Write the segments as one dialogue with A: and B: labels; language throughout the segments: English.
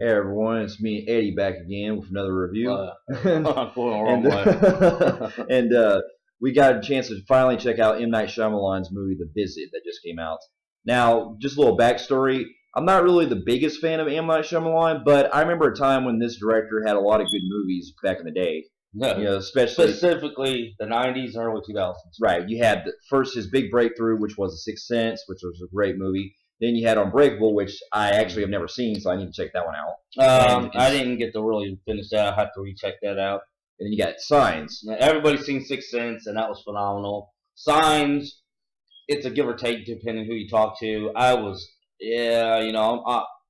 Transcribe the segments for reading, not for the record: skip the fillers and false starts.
A: Hey everyone, it's me Eddie back again with another review.
B: I'm going the wrong
A: and
B: way.
A: and we got a chance to finally check out M. Night Shyamalan's movie The Visit that just came out. Now, just a little backstory. I'm not really the biggest fan of M. Night Shyamalan, but I remember a time when this director had a lot of good movies back in the day.
B: No,
A: Especially
B: specifically the 90s and early 2000s.
A: right. You had first his big breakthrough, which was The Sixth Sense, which was a great movie. Then you had Unbreakable, which I actually have never seen, so I need to check that one out.
B: I didn't get to really finish that. I have to recheck that out.
A: And then you got Signs.
B: Everybody's seen Sixth Sense, and that was phenomenal. Signs, it's a give or take depending who you talk to.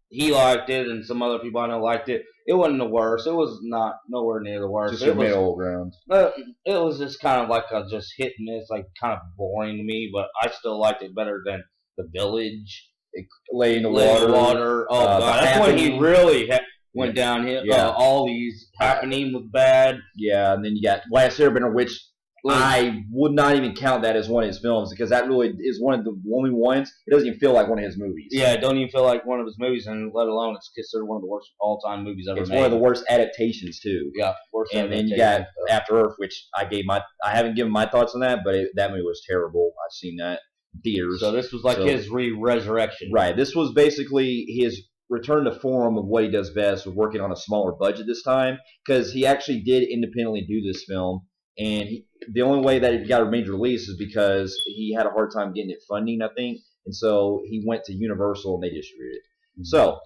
B: He liked it, and some other people I know liked it. It wasn't the worst. It was not nowhere near the worst.
A: Just your middle ground.
B: It was just kind of like a just hit and miss, like kind of boring to me. But I still liked it better than The Village.
A: Lay in the water.
B: Oh god, that's when he really went downhill.
A: Yeah.
B: All these happening was bad.
A: Yeah, and then you got Last Airbender, which I would not even count that as one of his films because that really is one of the only ones. It doesn't even feel like one of his movies.
B: Yeah, it don't even feel like one of his movies, and let alone it's considered one of the worst all-time movies ever made.
A: It's one of the worst adaptations too.
B: Yeah, worst.
A: And then you got After Earth, which I haven't given my thoughts on that, but that movie was terrible. I've seen that in theaters.
B: So this was like his resurrection.
A: Right. This was basically his return to form of what he does best, with working on a smaller budget this time, because he actually did independently do this film, and the only way that it got a major release is because he had a hard time getting it funding, I think, and so he went to Universal and they distributed it. Mm-hmm. So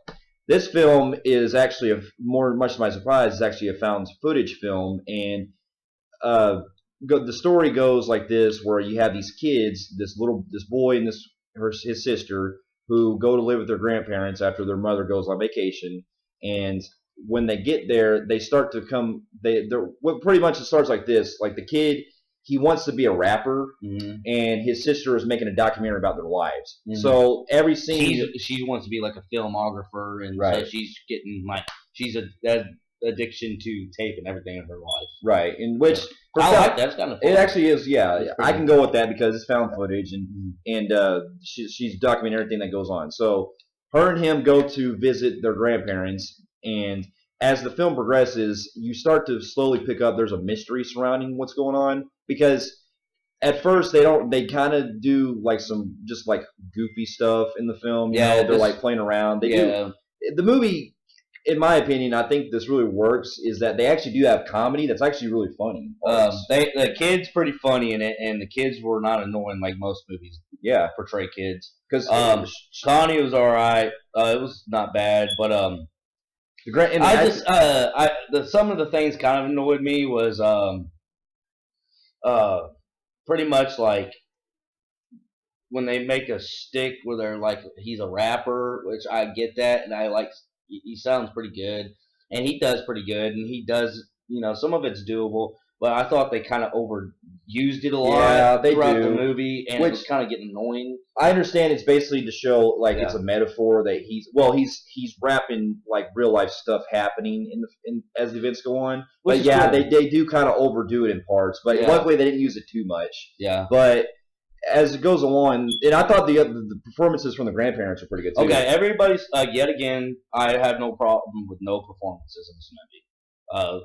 A: this film is actually much to my surprise, is actually a found footage film, and the story goes like this: where you have these kids, this boy and his sister, who go to live with their grandparents after their mother goes on vacation, and when they get there, they start to come. What pretty much it starts like this: like the kid, he wants to be a rapper, mm-hmm. and his sister is making a documentary about their lives. Mm-hmm. So every scene,
B: she wants to be like a filmographer, and
A: right.
B: So she's a addiction to tape and everything in her life.
A: Right, in which
B: I like that. It's kind of fun.
A: It actually is. Yeah, I can go with that because it's found footage, and she's documenting everything that goes on. So her and him go to visit their grandparents, and as the film progresses, you start to slowly pick up there's a mystery surrounding what's going on, because at first they kind of do like some just like goofy stuff in the film. They're like playing around. The movie. In my opinion, I think this really works, is that they actually do have comedy that's actually really funny.
B: The kid's pretty funny in it, and the kids were not annoying like most movies portray kids. Because Connie was all right. It was not bad, but some of the things kind of annoyed me was pretty much like when they make a stick where they're like he's a rapper, which I get that, and I like. He sounds pretty good, and he does pretty good, and he does, some of it's doable, but I thought they kind of overused it a lot throughout the movie, and it was kind of getting annoying.
A: I understand it's basically to show, like, it's a metaphor that he's rapping, like, real-life stuff happening as the events go on. But, cool. They do kind of overdo it in parts, but luckily they didn't use it too much.
B: Yeah.
A: But as it goes along, and I thought the performances from the grandparents are pretty good too.
B: Okay, everybody's yet again, I have no problem with no performances in this movie.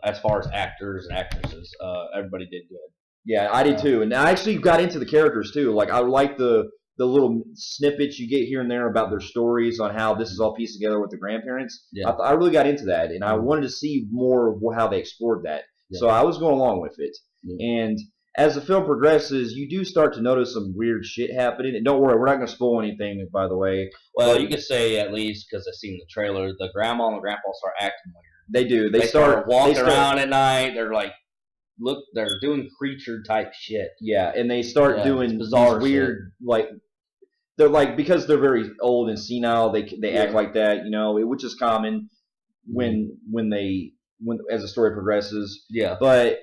B: As far as actors and actresses, everybody did good.
A: Yeah, I did too, and I actually got into the characters too. Like I like the little snippets you get here and there about their stories on how this is all pieced together with the grandparents. Yeah. I really got into that, and I wanted to see more of how they explored that. Yeah. So I was going along with it, and as the film progresses, you do start to notice some weird shit happening. And don't worry, we're not going to spoil anything, by the way.
B: Well, you could say, at least, because I've seen the trailer, the grandma and the grandpa start acting weird.
A: They do.
B: They start walking around at night. They're like, they're doing creature type shit.
A: Yeah, and they start doing bizarre weird, like, they're like, because they're very old and senile, they act like that, which is common when as the story progresses.
B: Yeah.
A: But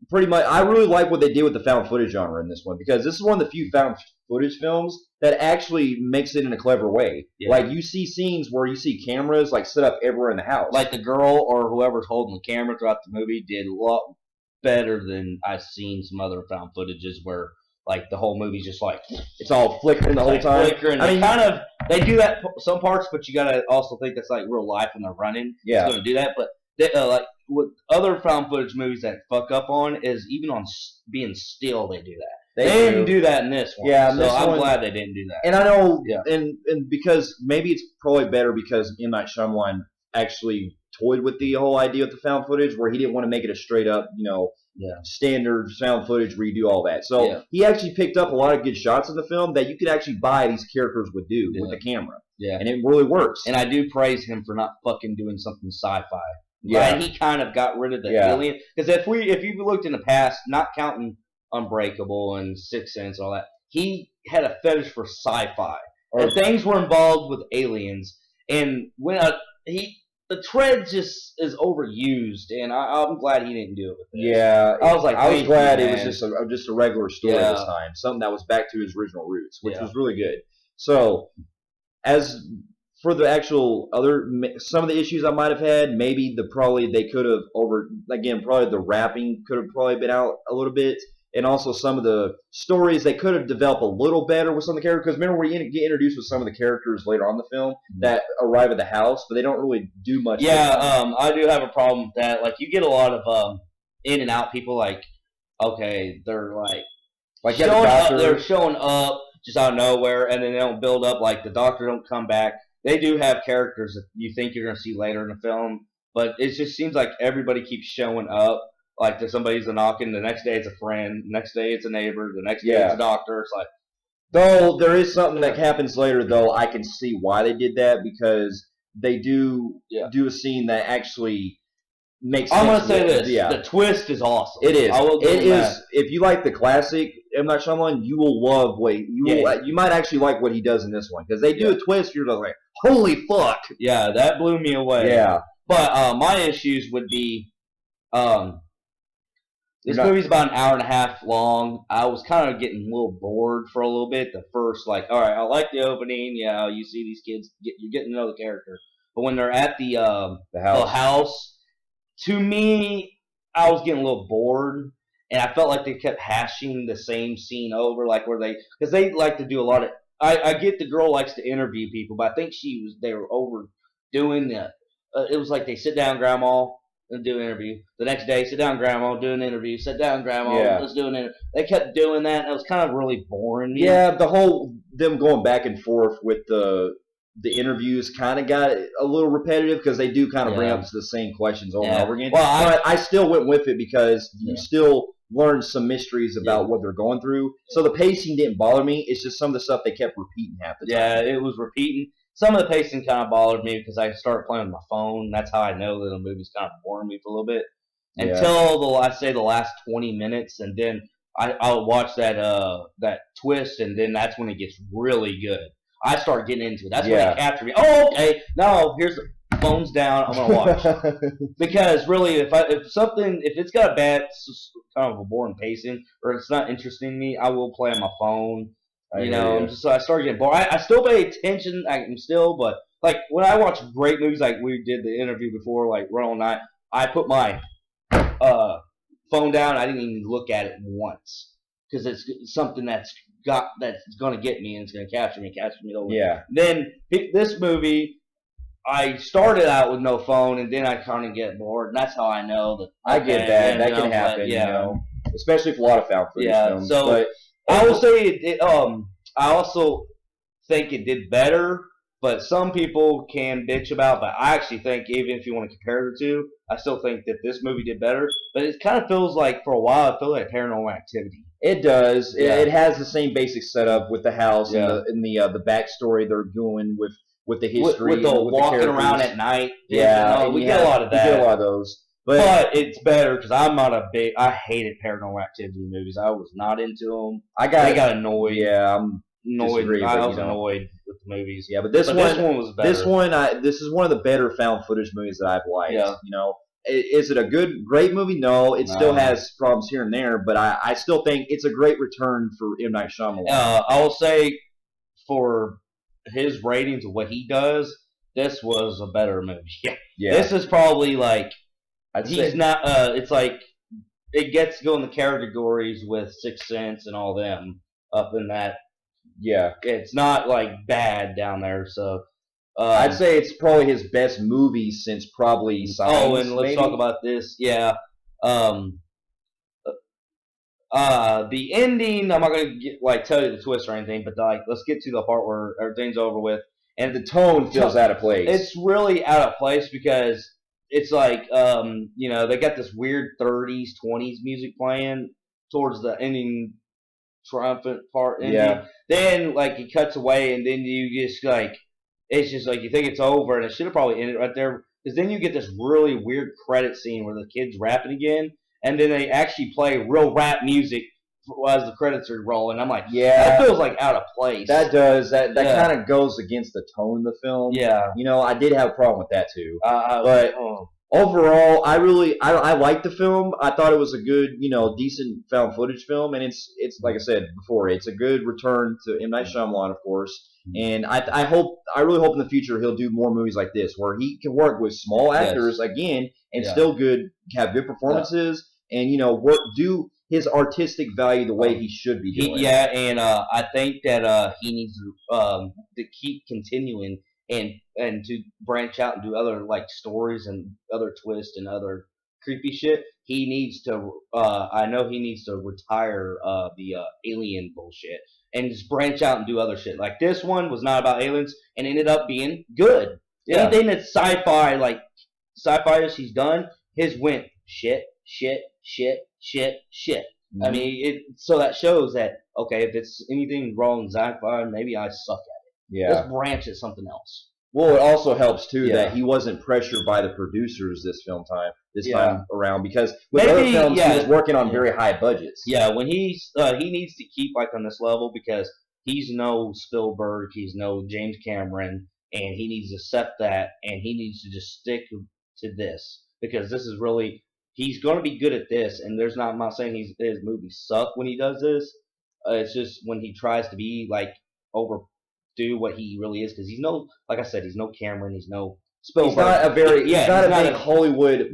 A: pretty much, I really like what they did with the found footage genre in this one, because this is one of the few found footage films that actually makes it in a clever way. Yeah. Like, you see scenes where you see cameras like set up everywhere in the house.
B: Like the girl or whoever's holding the camera throughout the movie did a lot better than I've seen some other found footages where like the whole movie's just like
A: it's all flickering the whole time.
B: Flickering. I mean, kind of They do that some parts, but you gotta also think that's like real life when they're running.
A: Yeah.
B: It's gonna do that, but like with other found footage movies that fuck up on is even on being still they do that. They didn't do that in this one.
A: Yeah,
B: so I'm glad they didn't do that.
A: And I know,
B: Yeah.
A: and because maybe it's probably better because M. Night Shyamalan actually toyed with the whole idea of the found footage, where he didn't want to make it a straight up, standard found footage where you do all that. So he actually picked up a lot of good shots in the film that you could actually buy these characters would do with the camera. Yeah, and it really works.
B: And I do praise him for not fucking doing something sci-fi. Yeah, and he kind of got rid of the alien, because if you looked in the past, not counting Unbreakable and Sixth Sense and all that, he had a fetish for sci-fi. And things were involved with aliens, and when the tread just is overused, and I'm glad he didn't do it with this.
A: Yeah,
B: I was
A: glad it was just a regular story this time, something that was back to his original roots, which was really good. So, as for the actual some of the issues I might have had, maybe they could have probably the rapping could have probably been out a little bit. And also some of the stories, they could have developed a little better with some of the characters. Because remember, we get introduced with some of the characters later on in the film that arrive at the house, but they don't really do much.
B: Yeah, I do have a problem with that. Like, you get a lot of in and out people. Like, okay, they're like showing up. They're showing up just out of nowhere, and then they don't build up. Like, the doctor don't come back. They do have characters that you think you're going to see later in the film, but it just seems like everybody keeps showing up. Like, there's somebody's knocking, the next day it's a friend, the next day it's a neighbor, the next day it's a doctor. It's like,
A: though there is something that happens later, though I can see why they did that, because they do a scene that actually makes sense.
B: I'm gonna say this: the twist is awesome.
A: It is. It is. If you like the classic M. Night Shyamalan, you will love you might actually like what he does in this one, because they do a twist. You're like, holy fuck!
B: Yeah, that blew me away.
A: Yeah,
B: but my issues would be. This movie's about an hour and a half long. I was kind of getting a little bored for a little bit. The first, all right, I like the opening. Yeah, you see these kids, you're getting to know the character. But when they're at the house, to me, I was getting a little bored. And I felt like they kept hashing the same scene over, because they like to do a lot of. I get the girl likes to interview people, but I think they were overdoing that. It was like they sit down, grandma, and do an interview. The next day, sit down, grandma, do an interview. Sit down, grandma, let's do an interview. They kept doing that, and it was kind of really boring.
A: Yeah, the whole them going back and forth with the interviews kind of got a little repetitive, because they do kind of bring up the same questions over and over again. Well, but I still went with it because you still learn some mysteries about what they're going through. So the pacing didn't bother me. It's just some of the stuff they kept repeating half the time.
B: Yeah, it was repeating. Some of the pacing kind of bothered me because I started playing with my phone. That's how I know that the movie's kind of boring me for a little bit. Until the last 20 minutes, and then I'll watch that twist, and then that's when it gets really good. I start getting into it. That's when it captured me. Oh, okay. No, here's the phone's down. I'm gonna watch because really, if it's got a bad, kind of a boring pacing, or it's not interesting to me, I will play on my phone. I started getting bored. I still pay attention. But like when I watch great movies, like we did the interview before, like Run All Night, I put my phone down. I didn't even look at it once because it's something that's going to get me and it's going to capture me over.
A: Yeah.
B: Then this movie, I started out with no phone, and then I kind of get bored, and that's how I know that.
A: I get that. That can happen. Especially for a lot of found footage films.
B: So.
A: But
B: I will say I also think it did better, but some people can bitch about. But I actually think, even if you want to compare the two, I still think that this movie did better. But it kind of feels like, for a while, it feels like Paranormal Activity.
A: It does. Yeah. It has the same basic setup with the house and the backstory they're doing with the history,
B: with the walking around at night.
A: Yeah,
B: we get a lot of that.
A: We get a lot of those.
B: But it's better because I'm not I hated Paranormal Activity movies. I was not into them. I got annoyed.
A: Yeah, I'm
B: annoyed. I was annoyed with the movies.
A: Yeah, but this one
B: was better.
A: This is one of the better found footage movies that I've liked. Yeah. Is it a great movie? No, it still has problems here and there, but I still think it's a great return for M. Night Shyamalan.
B: I will say, for his ratings of what he does, this was a better movie. Yeah. This is probably like. Not. It's like it gets to go in the categories with Sixth Sense and all them up in that
A: Yeah.
B: It's not like bad down there. So
A: I'd say it's probably his best movie since probably Signs,
B: and let's talk
A: maybe.
B: about this. Yeah. Um, the ending. I'm not gonna tell you the twist or anything, but like let's get to the part where everything's over with. And
A: The tone feels out of place.
B: It's really out of place because it's like they got this weird 30s 20s music playing towards the ending triumphant part ending.
A: Yeah.
B: Then like it cuts away and then you just like it's just like you think it's over and it should have probably ended right there because then you get this really weird credit scene where the kid's rapping again and then they actually play real rap music as the credits are rolling. I'm like,
A: Yeah.
B: that feels like out of place.
A: That does. That
B: Yeah.
A: kind of goes against the tone of the film.
B: Yeah.
A: I did have a problem with that too. But overall, I liked the film. I thought it was a good, decent found footage film, and it's like I said before, it's a good return to M. Night Shyamalan, of course. And I really hope in the future he'll do more movies like this, where he can work with small actors again and still have good performances, and do his artistic value the way he should be doing.
B: And I think that he needs to keep continuing and to branch out and do other like stories and other twists and other creepy shit. He needs to. I know he needs to retire the alien bullshit and just branch out and do other shit. Like this one was not about aliens and ended up being good.
A: Yeah.
B: Anything that's sci-fi he's done, his went shit.
A: Mm-hmm.
B: I mean, so that shows that okay, if it's anything wrong with sci-fi, maybe I suck at it.
A: Yeah.
B: Let's branch at something else.
A: Well, it also helps too that he wasn't pressured by the producers this time around because with other films he was working on very high budgets.
B: Yeah, when he needs to keep like on this level because he's no Spielberg, he's no James Cameron, and he needs to accept that and he needs to just stick to this because this is really he's going to be good at this. And I'm not saying his movies suck when he does this. It's just when he tries to be like overdo what he really is because like I said, he's no Cameron, he's no Spielberg.
A: He's not a big Hollywood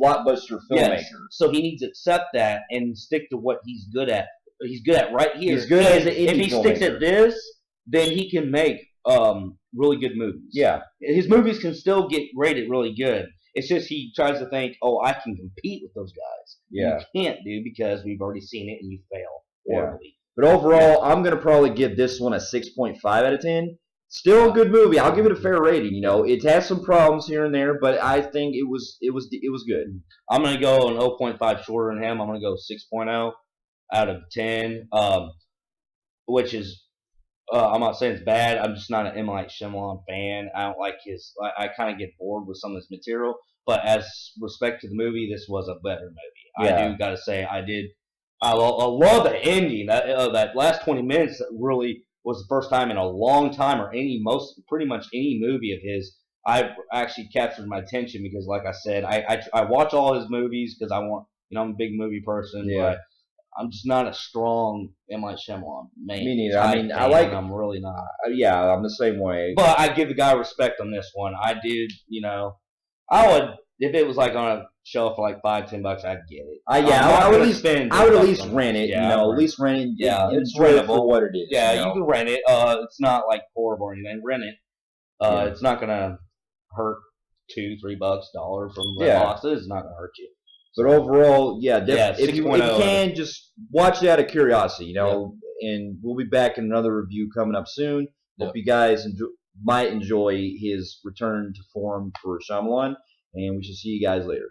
A: blockbuster filmmaker.
B: Yes. So he needs to accept that and stick to what he's good at. He's good at right here.
A: He's good as an indie
B: If he sticks at this, then he can make really good movies.
A: Yeah.
B: His movies can still get rated really good. It's just he tries to think, oh, I can compete with those guys.
A: Yeah.
B: You can't, dude, because we've already seen it and you fail horribly.
A: But overall, I'm going to probably give this one a 6.5 out of 10. Still a good movie. I'll give it a fair rating. It has some problems here and there, but I think it was good.
B: I'm going to go an 0.5 shorter than him. I'm going to go 6.0 out of 10, which is I'm not saying it's bad. I'm just not an M. Night Shyamalan fan. I don't like his. I kind of get bored with some of this material. But as respect to the movie, this was a better movie. I do got to say, I did. I love the ending. That last 20 minutes really was the first time in a long time, or pretty much any movie of his, I actually captured my attention because, like I said, I watch all his movies because I want. I'm a big movie person.
A: Yeah.
B: But I'm just not a strong M. Night Shyamalan man.
A: Me neither. I mean, I'm
B: really not.
A: Yeah, I'm the same way.
B: But I give the guy respect on this one. I did, I would if it was like on a shelf for like $5-10, I'd get it.
A: I would at least rent it. At least rent it.
B: Yeah,
A: it's rentable for what it is.
B: Yeah, you can rent it. It's not like horrible or anything. Rent it. It's not gonna hurt $2-3 dollar from the boxes. It's not gonna hurt you.
A: But overall, if you
B: oh.
A: can, just watch it out of curiosity, and we'll be back in another review coming up soon. Hope you guys might enjoy his return to form for Shyamalan, and we shall see you guys later.